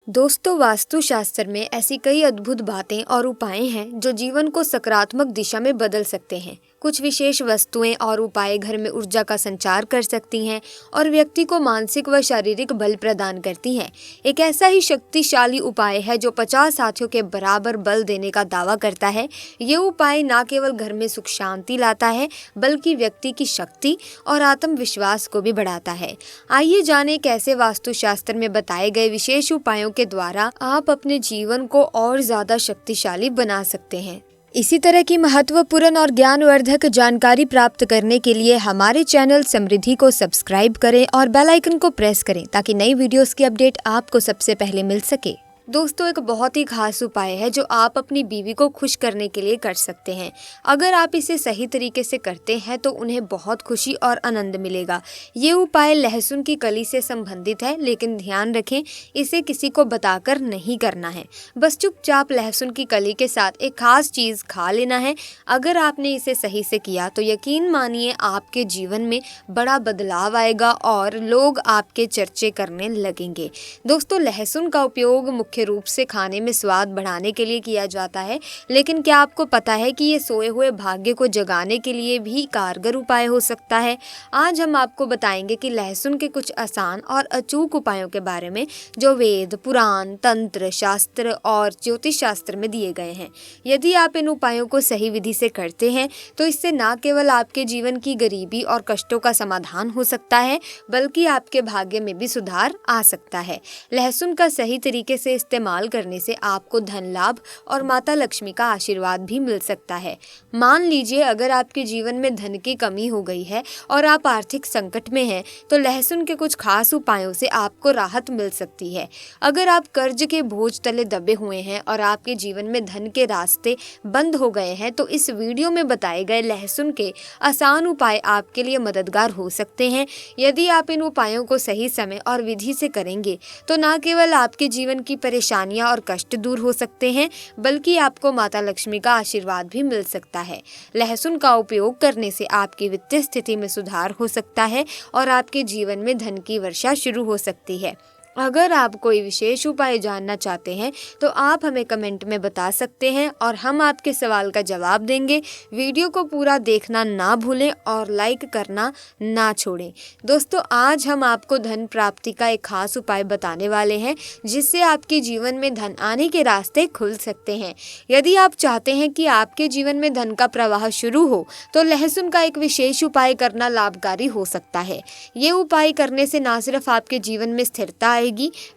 दोस्तों, वास्तुशास्त्र में ऐसी कई अद्भुत बातें और उपाय हैं जो जीवन को सकारात्मक दिशा में बदल सकते हैं। कुछ विशेष वस्तुएं और उपाय घर में ऊर्जा का संचार कर सकती हैं और व्यक्ति को मानसिक व शारीरिक बल प्रदान करती हैं। एक ऐसा ही शक्तिशाली उपाय है जो 50 हाथियों के बराबर बल देने का दावा करता है। ये उपाय न केवल घर में सुख शांति लाता है, बल्कि व्यक्ति की शक्ति और आत्मविश्वास को भी बढ़ाता है। आइए जानें कैसे वास्तुशास्त्र में बताए गए विशेष उपायों के द्वारा आप अपने जीवन को और ज्यादा शक्तिशाली बना सकते हैं। इसी तरह की महत्वपूर्ण और ज्ञानवर्धक जानकारी प्राप्त करने के लिए हमारे चैनल समृद्धि को सब्सक्राइब करें और बेल आइकन को प्रेस करें ताकि नई वीडियोस की अपडेट आपको सबसे पहले मिल सके। दोस्तों, एक बहुत ही खास उपाय है जो आप अपनी बीवी को खुश करने के लिए कर सकते हैं। अगर आप इसे सही तरीके से करते हैं तो उन्हें बहुत खुशी और आनंद मिलेगा। ये उपाय लहसुन की कली से संबंधित है, लेकिन ध्यान रखें इसे किसी को बताकर नहीं करना है। बस चुपचाप लहसुन की कली के साथ एक खास चीज़ खा लेना है। अगर आपने इसे सही से किया तो यकीन मानिए आपके जीवन में बड़ा बदलाव आएगा और लोग आपके चर्चे करने लगेंगे। दोस्तों, लहसुन का उपयोग मुख्य रूप से खाने में स्वाद बढ़ाने के लिए किया जाता है, लेकिन क्या आपको पता है कि ये सोए हुए भाग्य को जगाने के लिए भी कारगर उपाय हो सकता है। आज हम आपको बताएंगे कि लहसुन के कुछ आसान और अचूक उपायों के बारे में जो वेद, पुराण, तंत्र शास्त्र और ज्योतिष शास्त्र में दिए गए हैं। यदि आप इन उपायों को सही विधि से करते हैं तो इससे न केवल आपके जीवन की गरीबी और कष्टों का समाधान हो सकता है, बल्कि आपके भाग्य में भी सुधार आ सकता है। लहसुन का सही तरीके से इस्तेमाल करने से आपको धन लाभ और माता लक्ष्मी का आशीर्वाद भी मिल सकता है। मान लीजिए अगर आपके जीवन में धन की कमी हो गई है और आप आर्थिक संकट में हैं, तो लहसुन के कुछ खास उपायों से आपको राहत मिल सकती है। अगर आप कर्ज के बोझ तले दबे हुए हैं और आपके जीवन में धन के रास्ते बंद हो गए हैं, तो इस वीडियो में बताए गए लहसुन के आसान उपाय आपके लिए मददगार हो सकते हैं। यदि आप इन उपायों को सही समय और विधि से करेंगे तो न केवल आपके जीवन की परेशानियां और कष्ट दूर हो सकते हैं, बल्कि आपको माता लक्ष्मी का आशीर्वाद भी मिल सकता है। लहसुन का उपयोग करने से आपकी वित्तीय स्थिति में सुधार हो सकता है और आपके जीवन में धन की वर्षा शुरू हो सकती है। अगर आप कोई विशेष उपाय जानना चाहते हैं तो आप हमें कमेंट में बता सकते हैं और हम आपके सवाल का जवाब देंगे। वीडियो को पूरा देखना ना भूलें और लाइक करना ना छोड़ें। दोस्तों, आज हम आपको धन प्राप्ति का एक खास उपाय बताने वाले हैं जिससे आपके जीवन में धन आने के रास्ते खुल सकते हैं। यदि आप चाहते हैं कि आपके जीवन में धन का प्रवाह शुरू हो तो लहसुन का एक विशेष उपाय करना लाभकारी हो सकता है। ये उपाय करने से न सिर्फ आपके जीवन में स्थिरता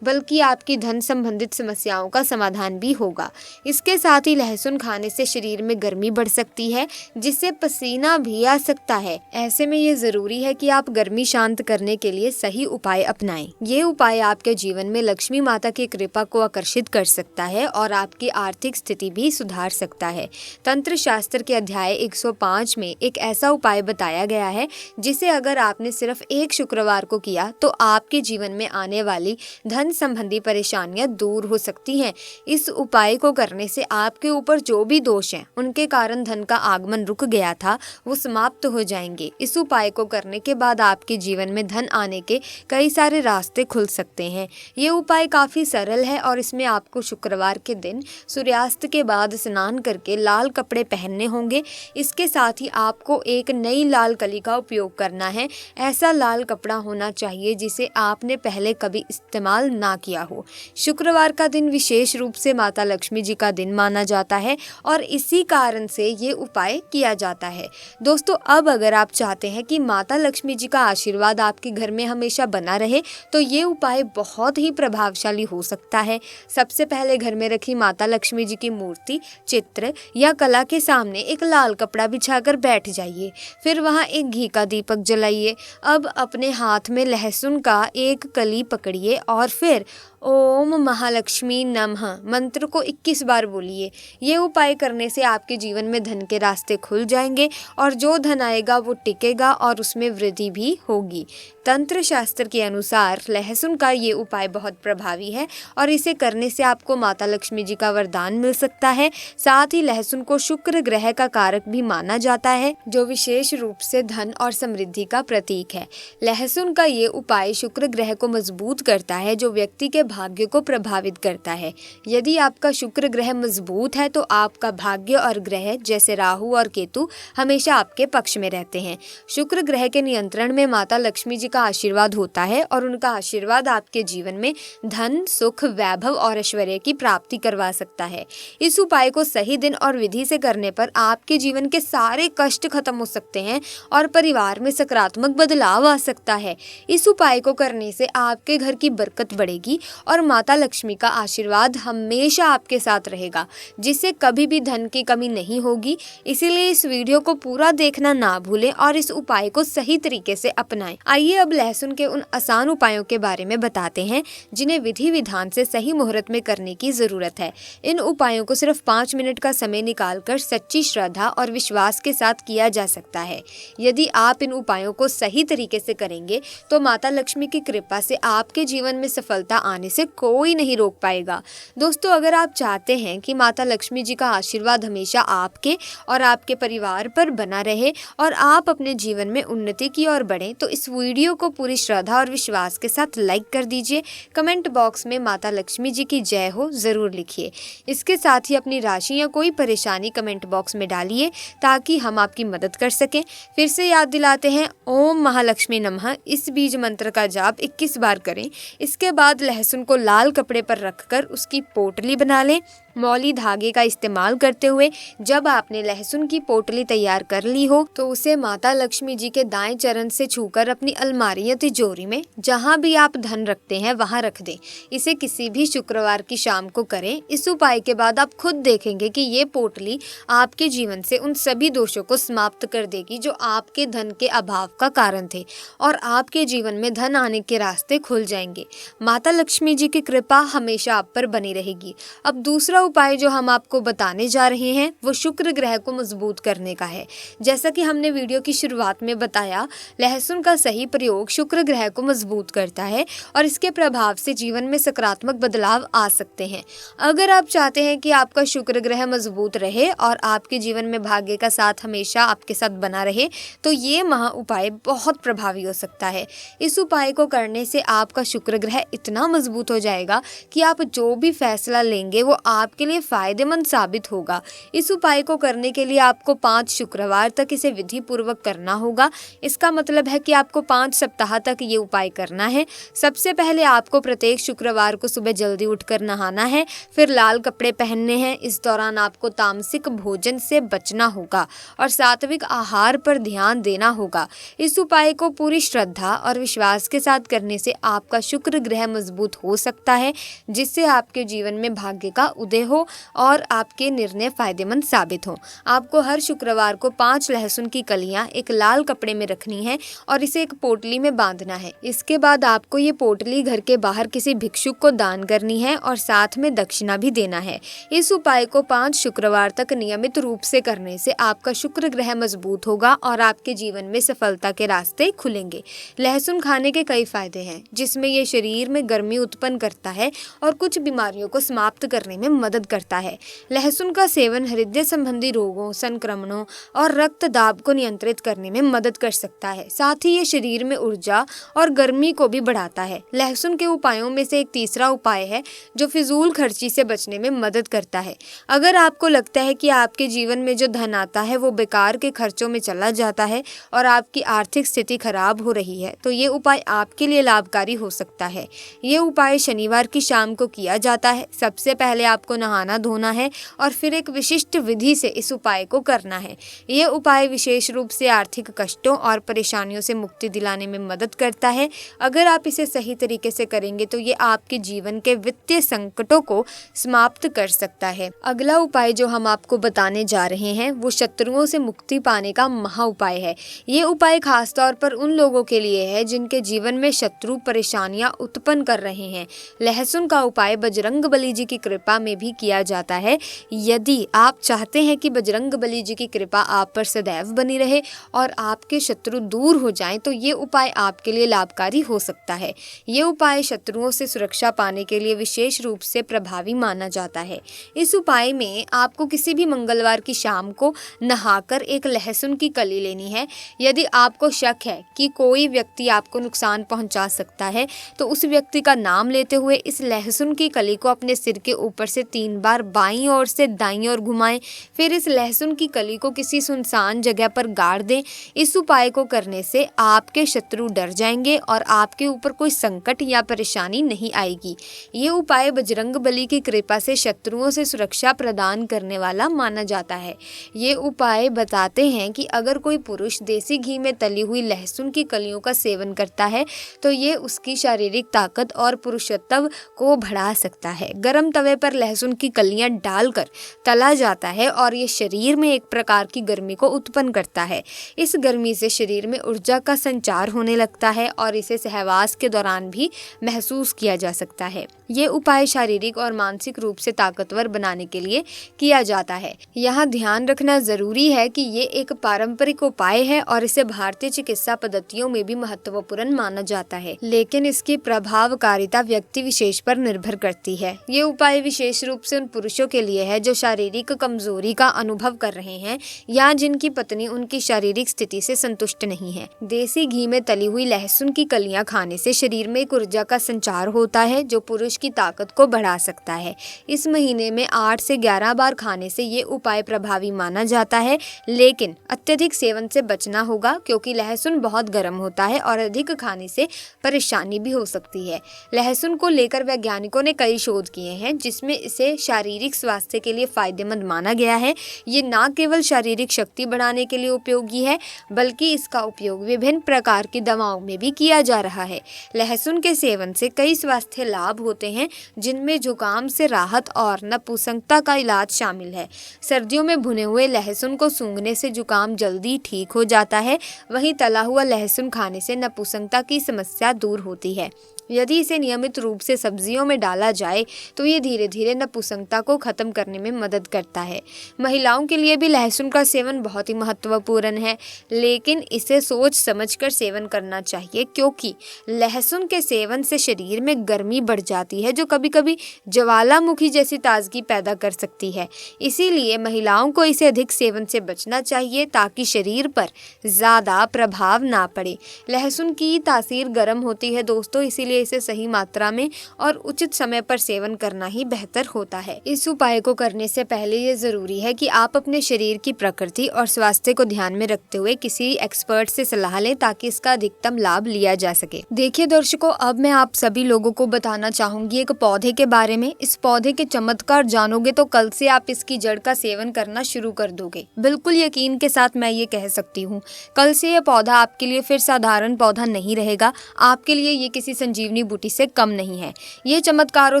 बल्कि आपकी धन संबंधित समस्याओं का समाधान भी होगा। इसके साथ ही लहसुन खाने से शरीर में गर्मी बढ़ सकती है, जिससे पसीना भी आ सकता है। ऐसे में ये जरूरी है कि आप गर्मी शांत करने के लिए सही उपाय अपनाएं। ये उपाय आपके जीवन में लक्ष्मी माता की कृपा को आकर्षित कर सकता है और आपकी आर्थिक स्थिति भी सुधार सकता है। तंत्र शास्त्र के अध्याय 105 में एक ऐसा उपाय बताया गया है जिसे अगर आपने सिर्फ एक शुक्रवार को किया तो आपके जीवन में आने वाली धन संबंधी परेशानियां दूर हो सकती हैं। इस उपाय को करने से आपके ऊपर जो भी दोष हैं, उनके कारण धन का आगमन रुक गया था, वो समाप्त हो जाएंगे। इस उपाय को करने के बाद आपके जीवन में धन आने के कई सारे रास्ते खुल सकते हैं। ये उपाय काफी सरल है और इसमें आपको शुक्रवार के दिन सूर्यास्त के बाद स्नान करके लाल कपड़े पहनने होंगे। इसके साथ ही आपको एक नई लाल कली का उपयोग करना है। ऐसा लाल कपड़ा होना चाहिए जिसे आपने पहले कभी इस्तेमाल ना किया हो। शुक्रवार का दिन विशेष रूप से माता लक्ष्मी जी का दिन माना जाता है और इसी कारण से ये उपाय किया जाता है। दोस्तों, अब अगर आप चाहते हैं कि माता लक्ष्मी जी का आशीर्वाद आपके घर में हमेशा बना रहे तो ये उपाय बहुत ही प्रभावशाली हो सकता है। सबसे पहले घर में रखी माता लक्ष्मी जी की मूर्ति, चित्र या कला के सामने एक लाल कपड़ा बिछाकर बैठ जाइए। फिर वहाँ एक घी का दीपक जलाइए। अब अपने हाथ में लहसुन का एक कली पकड़िए और फिर ओम महालक्ष्मी नमः मंत्र को 21 बार बोलिए। ये उपाय करने से आपके जीवन में धन के रास्ते खुल जाएंगे और जो धन आएगा वो टिकेगा और उसमें वृद्धि भी होगी। तंत्र शास्त्र के अनुसार लहसुन का ये उपाय बहुत प्रभावी है और इसे करने से आपको माता लक्ष्मी जी का वरदान मिल सकता है। साथ ही लहसुन को शुक्र ग्रह का कारक भी माना जाता है, जो विशेष रूप से धन और समृद्धि का प्रतीक है। लहसुन का ये उपाय शुक्र ग्रह को मजबूत करता है, जो व्यक्ति के भाग्य को प्रभावित करता है। यदि आपका शुक्र ग्रह मजबूत है तो आपका भाग्य और ग्रह जैसे राहु और केतु हमेशा आपके पक्ष में रहते हैं। शुक्र ग्रह के नियंत्रण में माता लक्ष्मी जी का आशीर्वाद होता है और उनका आशीर्वाद आपके जीवन में धन, सुख, वैभव और ऐश्वर्य की प्राप्ति करवा सकता है। इस उपाय को सही दिन और विधि से करने पर आपके जीवन के सारे कष्ट खत्म हो सकते हैं और परिवार में सकारात्मक बदलाव आ सकता है। इस उपाय को करने से आपके घर की बरकत बढ़ेगी और माता लक्ष्मी का आशीर्वाद हमेशा आपके साथ रहेगा, जिससे कभी भी धन की कमी नहीं होगी। इसीलिए इस वीडियो को पूरा देखना ना भूलें और इस उपाय को सही तरीके से अपनाएं। आइए अब लहसुन के उन आसान उपायों के बारे में बताते हैं जिन्हें विधि विधान से सही मुहूर्त में करने की जरूरत है। इन उपायों को सिर्फ 5 मिनट का समय निकालकर सच्ची श्रद्धा और विश्वास के साथ किया जा सकता है। यदि आप इन उपायों को सही तरीके से करेंगे तो माता लक्ष्मी की कृपा से आपके जीवन में सफलता आने से कोई नहीं रोक पाएगा। दोस्तों, अगर आप चाहते हैं कि माता लक्ष्मी जी का आशीर्वाद हमेशा आपके और आपके परिवार पर बना रहे और आप अपने जीवन में उन्नति की ओर बढ़ें, तो इस वीडियो को पूरी श्रद्धा और विश्वास के साथ लाइक कर दीजिए। कमेंट बॉक्स में माता लक्ष्मी जी की जय हो जरूर लिखिए। इसके साथ ही अपनी राशि या कोई परेशानी कमेंट बॉक्स में डालिए ताकि हम आपकी मदद कर सकें। फिर से याद दिलाते हैं, ओम महालक्ष्मी नमः इस बीज मंत्र का जाप 21 बार करें। इसके बाद लहसुन को लाल कपड़े पर रखकर उसकी पोटली बना लें। मौली धागे का इस्तेमाल करते हुए जब आपने लहसुन की पोटली तैयार कर ली हो तो उसे माता लक्ष्मी जी के दाएं चरण से छूकर अपनी अलमारी या तिजोरी में जहां भी आप धन रखते हैं वहां रख दें। इसे किसी भी शुक्रवार की शाम को करें। इस उपाय के बाद आप खुद देखेंगे कि ये पोटली आपके जीवन से उन सभी दोषों को समाप्त कर देगी जो आपके धन के अभाव का कारण थे और आपके जीवन में धन आने के रास्ते खुल जाएंगे। माता लक्ष्मी जी की कृपा हमेशा आप पर बनी रहेगी। अब दूसरा उपाय जो हम आपको बताने जा रहे हैं वो शुक्र ग्रह को मजबूत करने का है। जैसा कि हमने वीडियो की शुरुआत में बताया, लहसुन का सही प्रयोग शुक्र ग्रह को मजबूत करता है और इसके प्रभाव से जीवन में सकारात्मक बदलाव आ सकते हैं। अगर आप चाहते हैं कि आपका शुक्र ग्रह मजबूत रहे और आपके जीवन में भाग्य का साथ हमेशा आपके साथ बना रहे तो ये महा उपाय बहुत प्रभावी हो सकता है। इस उपाय को करने से आपका शुक्र ग्रह इतना मजबूत हो जाएगा कि आप जो भी फैसला लेंगे वो आपके लिए फायदेमंद साबित होगा। इस उपाय को करने के लिए आपको 5 शुक्रवार तक इसे विधि पूर्वक करना होगा। इसका मतलब है कि आपको 5 सप्ताह तक ये उपाय करना है। सबसे पहले आपको प्रत्येक शुक्रवार को सुबह जल्दी उठकर नहाना है, फिर लाल कपड़े पहनने हैं। इस दौरान आपको तामसिक भोजन से बचना होगा और सात्विक आहार पर ध्यान देना होगा। इस उपाय को पूरी श्रद्धा और विश्वास के साथ करने से आपका शुक्र ग्रह मजबूत हो सकता है, जिससे आपके जीवन में भाग्य का उदय हो और आपके निर्णय फायदेमंद साबित हो। आपको हर शुक्रवार को 5 लहसुन की कलियां एक लाल कपड़े में रखनी है और इसे एक पोटली में बांधना है। इसके बाद आपको ये पोटली घर के बाहर किसी भिक्षुक को दान करनी है और साथ में दक्षिणा भी देना है। इस उपाय को 5 शुक्रवार तक नियमित रूप से करने से आपका शुक्र ग्रह मजबूत होगा और आपके जीवन में सफलता के रास्ते खुलेंगे। लहसुन खाने के कई फायदे हैं, जिसमें ये शरीर में गर्मी उत्पन्न करता है और कुछ बीमारियों को समाप्त करने में मदद करता है। लहसुन का सेवन हृदय संबंधी रोगों, संक्रमणों और रक्त दाब को नियंत्रित करने में मदद कर सकता है। साथ ही ये शरीर में ऊर्जा और गर्मी को भी बढ़ाता है। लहसुन के उपायों में से एक तीसरा उपाय है जो फिजूल खर्ची से बचने में मदद करता है। अगर आपको लगता है कि आपके जीवन में जो धन आता है वो बेकार के खर्चों में चला जाता है और आपकी आर्थिक स्थिति खराब हो रही है, तो ये उपाय आपके लिए लाभकारी हो सकता है। ये उपाय शनिवार की शाम को किया जाता है। सबसे पहले आपको नहाना धोना है और फिर एक विशिष्ट विधि से इस उपाय को करना है। ये उपाय विशेष रूप से आर्थिक कष्टों और परेशानियों से मुक्ति दिलाने में मदद करता है। अगर आप इसे सही तरीके से करेंगे तो ये आपके जीवन के वित्तीय संकटों को समाप्त कर सकता है। अगला उपाय जो हम आपको बताने जा रहे हैं वो शत्रुओं से मुक्ति पाने का महा उपाय है। ये उपाय खास तौर पर उन लोगों के लिए है जिनके जीवन में शत्रु परेशानियां उत्पन्न कर रहे हैं। लहसुन का उपाय बजरंग बली जी की कृपा में भी ही किया जाता है। यदि आप चाहते हैं कि बजरंगबली जी की कृपा आप पर सदैव बनी रहे और आपके शत्रु दूर हो जाएं, तो ये उपाय आपके लिए लाभकारी हो सकता है। ये उपाय शत्रुओं से सुरक्षा पाने के लिए विशेष रूप से प्रभावी माना जाता है। इस उपाय में आपको किसी भी मंगलवार की शाम को नहाकर एक लहसुन की कली लेनी है। यदि आपको शक है कि कोई व्यक्ति आपको नुकसान पहुंचा सकता है, तो उस व्यक्ति का नाम लेते हुए इस लहसुन की कली को अपने सिर के ऊपर से 3 बार बाईं ओर से दाईं ओर घुमाएं। फिर इस लहसुन की कली को किसी सुनसान जगह पर गाड़ दें। इस उपाय को करने से आपके शत्रु डर जाएंगे और आपके ऊपर कोई संकट या परेशानी नहीं आएगी। ये उपाय बजरंगबली की कृपा से शत्रुओं से सुरक्षा प्रदान करने वाला माना जाता है। ये उपाय बताते हैं कि अगर कोई पुरुष देसी घी में तली हुई लहसुन की कलियों का सेवन करता है, तो ये उसकी शारीरिक ताकत और पुरुषत्व को बढ़ा सकता है। गरम तवे पर लहसुन की कलियां डालकर तला जाता है और ये शरीर में एक प्रकार की गर्मी को उत्पन्न करता है। इस गर्मी से शरीर में ऊर्जा का संचार होने लगता है और इसे सहवास के दौरान भी महसूस किया जा सकता है। ये उपाय शारीरिक और मानसिक रूप से ताकतवर बनाने के लिए किया जाता है। यहाँ ध्यान रखना जरूरी है कि ये एक पारंपरिक उपाय है और इसे भारतीय चिकित्सा पद्धतियों में भी महत्वपूर्ण माना जाता है, लेकिन इसकी प्रभावकारिता व्यक्ति विशेष पर निर्भर करती है। ये उपाय विशेष रूप से उन पुरुषों के लिए है जो शारीरिक कमजोरी का अनुभव कर रहे हैं या जिनकी पत्नी उनकी शारीरिक स्थिति से संतुष्ट नहीं है। देसी घी में तली हुई लहसुन की कलियां खाने से शरीर में एक ऊर्जा का संचार होता है जो पुरुष की ताकत को बढ़ा सकता है। इस महीने में 8 से 11 बार खाने से ये उपाय प्रभावी माना जाता है, लेकिन अत्यधिक सेवन से बचना होगा क्योंकि लहसुन बहुत गर्म होता है और अधिक खाने से परेशानी भी हो सकती है। लहसुन को लेकर वैज्ञानिकों ने कई शोध किए हैं जिसमें इसे शारीरिक स्वास्थ्य के लिए फायदेमंद माना गया है। ये न केवल शारीरिक शक्ति बढ़ाने के लिए उपयोगी है, बल्कि इसका उपयोग विभिन्न प्रकार की दवाओं में भी किया जा रहा है। लहसुन के सेवन से कई स्वास्थ्य लाभ होते हैं, जिनमें जुकाम से राहत और नपुंसकता का इलाज शामिल है। सर्दियों में भुने हुए लहसुन को सूंघने से जुकाम जल्दी ठीक हो जाता है। वहीं तला हुआ लहसुन खाने से नपुंसकता की समस्या दूर होती है। यदि इसे नियमित रूप से सब्जियों में डाला जाए तो ये धीरे धीरे नपुंसकता को खत्म करने में मदद करता है। महिलाओं के लिए भी लहसुन का सेवन बहुत ही महत्वपूर्ण है, लेकिन इसे सोच समझकर सेवन करना चाहिए क्योंकि लहसुन के सेवन से शरीर में गर्मी बढ़ जाती है जो कभी कभी ज्वालामुखी जैसी ताजगी पैदा कर सकती है। इसीलिए महिलाओं को इसे अधिक सेवन से बचना चाहिए ताकि शरीर पर ज़्यादा प्रभाव ना पड़े। लहसुन की तासीर गर्म होती है दोस्तों, इसीलिए इसे सही मात्रा में और उचित समय पर सेवन करना ही बेहतर होता है। इस उपाय को करने से पहले ये जरूरी है कि आप अपने शरीर की प्रकृति और स्वास्थ्य को ध्यान में रखते हुए किसी एक्सपर्ट से सलाह लें ताकि इसका अधिकतम लाभ लिया जा सके। देखिए दर्शकों, अब मैं आप सभी लोगों को बताना चाहूंगी एक पौधे के बारे में। इस पौधे के चमत्कार जानोगे तो कल से आप इसकी जड़ का सेवन करना शुरू कर दोगे। बिल्कुल यकीन के साथ मैं ये कह सकती हूँ, कल से यह पौधा आपके लिए फिर साधारण पौधा नहीं रहेगा। आपके लिए ये किसी संजीवनी बूटी से कम नहीं है। ये चमत्कारों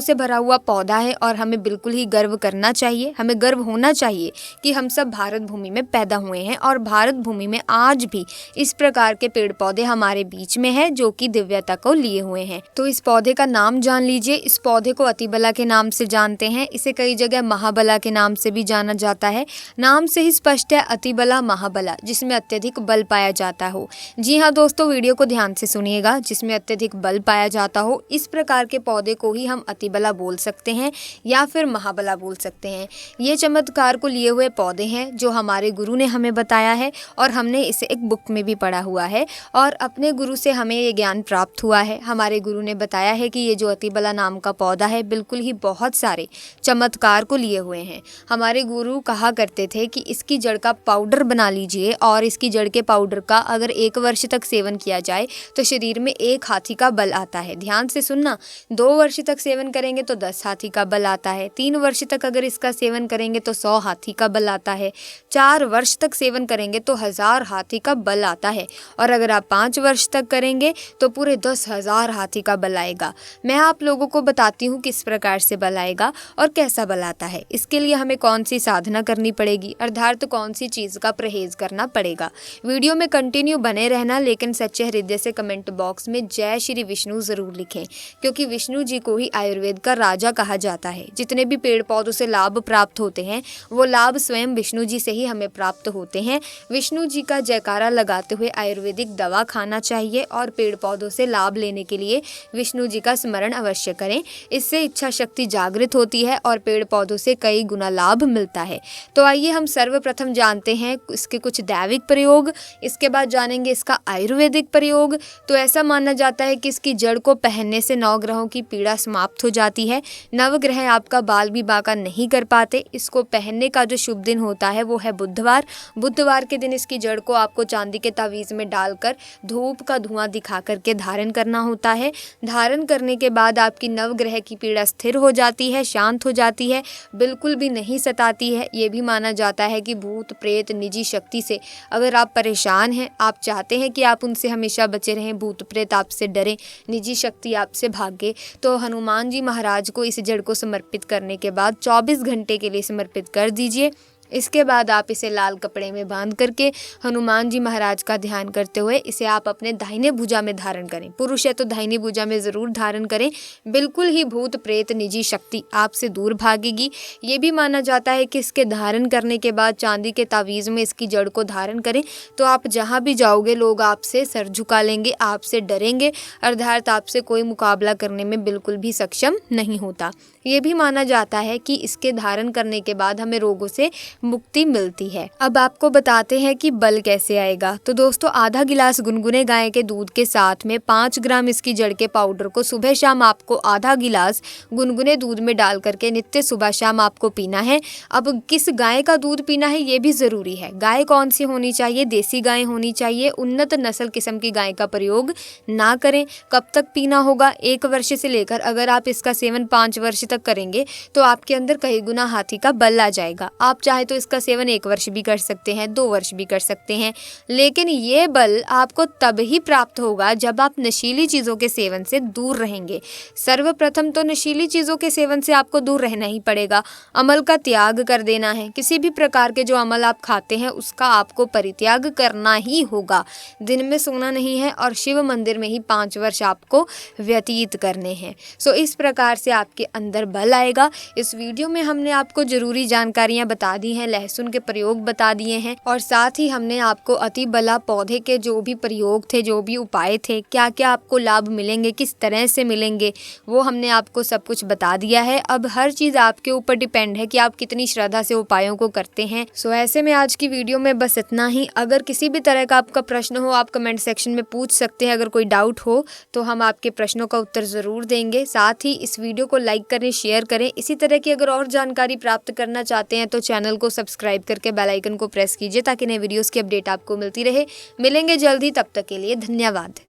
से भरा हुआ पौधा है और हमें बिल्कुल ही गर्व करना चाहिए। हमें गर्व होना चाहिए कि हम सब भारत भूमि में पैदा हुए हैं और भारत भूमि में आज भी इस प्रकार के पेड़ पौधे हमारे बीच में हैं जो कि दिव्यता को लिए हुए हैं। तो इस पौधे का नाम जान लीजिए। इस पौधे को अतिबला के नाम से जानते हैं। इसे कई जगह महाबला के नाम से भी जाना जाता है। नाम से ही स्पष्ट है, अतिबला महाबला, जिसमें अत्यधिक बल पाया जाता हो। जी हाँ दोस्तों, वीडियो को ध्यान से सुनिएगा। जिसमें अत्यधिक बल पाया जाता हो, इस प्रकार के पौधे को ही हम अतिबला बोल सकते हैं या फिर महाबला बोल सकते हैं। ये चमत्कार को लिए हुए पौधे हैं जो हमारे गुरु ने हमें बताया है और हमने इसे एक बुक में भी पढ़ा हुआ है और अपने गुरु से हमें ये ज्ञान प्राप्त हुआ है। हमारे गुरु ने बताया है कि ये जो अतिबला नाम का पौधा है बिल्कुल ही बहुत सारे चमत्कार को लिए हुए हैं। हमारे गुरु कहा करते थे कि इसकी जड़ का पाउडर बना लीजिए और इसकी जड़ के पाउडर का अगर 1 वर्ष तक सेवन किया जाए तो शरीर में 1 हाथी का बल आता है। ध्यान से सुनना, 2 वर्ष तक सेवन करेंगे तो 10 हाथी का बल आता है। 3 वर्ष तक अगर इसका सेवन करेंगे तो 100 हाथी का बल आता है। 4 वर्ष तक सेवन करेंगे तो 1000 हाथी का बल आता है और अगर आप 5 वर्ष तक करेंगे तो पूरे 10,000 हाथी का बल आएगा। मैं आप लोगों को बताती हूँ किस प्रकार से बल आएगा और कैसा बल आता है। इसके लिए हमें कौन सी साधना करनी पड़ेगी, अर्थात कौन सी चीज़ का परहेज करना पड़ेगा। वीडियो में कंटिन्यू बने रहना, लेकिन सच्चे हृदय से कमेंट बॉक्स में जय श्री विष्णु ज़रूर लिखें, क्योंकि विष्णु जी को ही आयुर्वेद का राजा कहा जाता है। जितने भी पेड़ पौधों से लाभ प्राप्त होते हैं वो लाभ स्वयं विष्णु जी से ही हमें प्राप्त होते हैं। विष्णु जी का जयकारा लगाते हुए आयुर्वेदिक दवा खाना चाहिए और पेड़ पौधों से लाभ लेने के लिए विष्णु जी का स्मरण अवश्य करें। इससे इच्छा शक्ति जागृत होती है और पेड़ पौधों से कई गुना लाभ मिलता है। तो आइए हम सर्वप्रथम जानते हैं इसके कुछ दैविक प्रयोग, इसके बाद जानेंगे इसका आयुर्वेदिक प्रयोग। तो ऐसा माना जाता है कि इसकी जड़ को पहनने से 9 ग्रहों की पीड़ा समाप्त हो जाती है। नवग्रह आपका बाल भी बांका नहीं कर पाते। इसको पहनने का जो शुभ दिन होता है वो है बुधवार। बुधवार के दिन इसकी जड़ को आपको चांदी के तावीज़ में डालकर धूप का धुआं दिखा करके धारण करना होता है। धारण करने के बाद आपकी नवग्रह की पीड़ा स्थिर हो जाती है, शांत हो जाती है, बिल्कुल भी नहीं सताती है। ये भी माना जाता है कि भूत प्रेत निजी शक्ति से अगर आप परेशान हैं, आप चाहते हैं कि आप उनसे हमेशा बचे रहें, भूत प्रेत आपसे डरें, निजी शक्ति आपसे भागे, तो हनुमान जी महाराज को इस जड़ को समर्पित करने के बाद 24 घंटे के लिए समर्पित कर दीजिए। इसके बाद आप इसे लाल कपड़े में बांध करके हनुमान जी महाराज का ध्यान करते हुए इसे आप अपने दाहिने भुजा में धारण करें। पुरुष है तो दाहिनी भुजा में ज़रूर धारण करें। बिल्कुल ही भूत प्रेत निजी शक्ति आपसे दूर भागेगी। ये भी माना जाता है कि इसके धारण करने के बाद चांदी के तावीज़ में इसकी जड़ को धारण करें तो आप जहाँ भी जाओगे लोग आपसे सर झुका लेंगे, आपसे डरेंगे, अर्थात आपसे कोई मुकाबला करने में बिल्कुल भी सक्षम नहीं होता। ये भी माना जाता है कि इसके धारण करने के बाद हमें रोगों से मुक्ति मिलती है। अब आपको बताते हैं कि बल कैसे आएगा। तो दोस्तों, आधा गिलास गुनगुने गाय के दूध के साथ में 5 ग्राम इसकी जड़ के पाउडर को सुबह शाम आपको आधा गिलास गुनगुने दूध में डाल करके नित्य सुबह शाम आपको पीना है। अब किस गाय का दूध पीना है ये भी ज़रूरी है। गाय कौन सी होनी चाहिए? देसी गाय होनी चाहिए। उन्नत नस्ल किस्म की गाय का प्रयोग ना करें। कब तक पीना होगा? 1 वर्ष से लेकर, अगर आप इसका सेवन 5 वर्ष तक करेंगे तो आपके अंदर कई गुना हाथी का बल आ जाएगा। आप चाहे तो इसका सेवन 1 वर्ष भी कर सकते हैं, 2 वर्ष भी कर सकते हैं, लेकिन ये बल आपको तब ही प्राप्त होगा जब आप नशीली चीज़ों के सेवन से दूर रहेंगे। सर्वप्रथम तो नशीली चीज़ों के सेवन से आपको दूर रहना ही पड़ेगा। अमल का त्याग कर देना है। किसी भी प्रकार के जो अमल आप खाते हैं उसका आपको परित्याग करना ही होगा। दिन में सोना नहीं है और शिव मंदिर में ही 5 वर्ष आपको व्यतीत करने हैं। सो इस प्रकार से आपके अंदर बल आएगा। इस वीडियो में हमने आपको जरूरी जानकारियां बता दी हैं, लहसुन के प्रयोग बता दिए हैं और साथ ही हमने आपको अति बला पौधे के जो भी प्रयोग थे, जो भी उपाय थे, क्या क्या आपको लाभ मिलेंगे, किस तरह से मिलेंगे, वो हमने आपको सब कुछ बता दिया है। अब हर चीज़ आपके ऊपर डिपेंड है कि आप कितनी श्रद्धा से उपायों को करते हैं। सो ऐसे में आज की वीडियो में बस इतना ही। अगर किसी भी तरह का आपका प्रश्न हो आप कमेंट सेक्शन में पूछ सकते हैं। अगर कोई डाउट हो तो हम आपके प्रश्नों का उत्तर ज़रूर देंगे। साथ ही इस वीडियो को लाइक करें, शेयर करें। इसी तरह की अगर और जानकारी प्राप्त करना चाहते हैं तो चैनल को सब्सक्राइब करके बेल आइकन को प्रेस कीजिए ताकि नए वीडियोस की अपडेट आपको मिलती रहे। मिलेंगे जल्दी, तब तक के लिए धन्यवाद।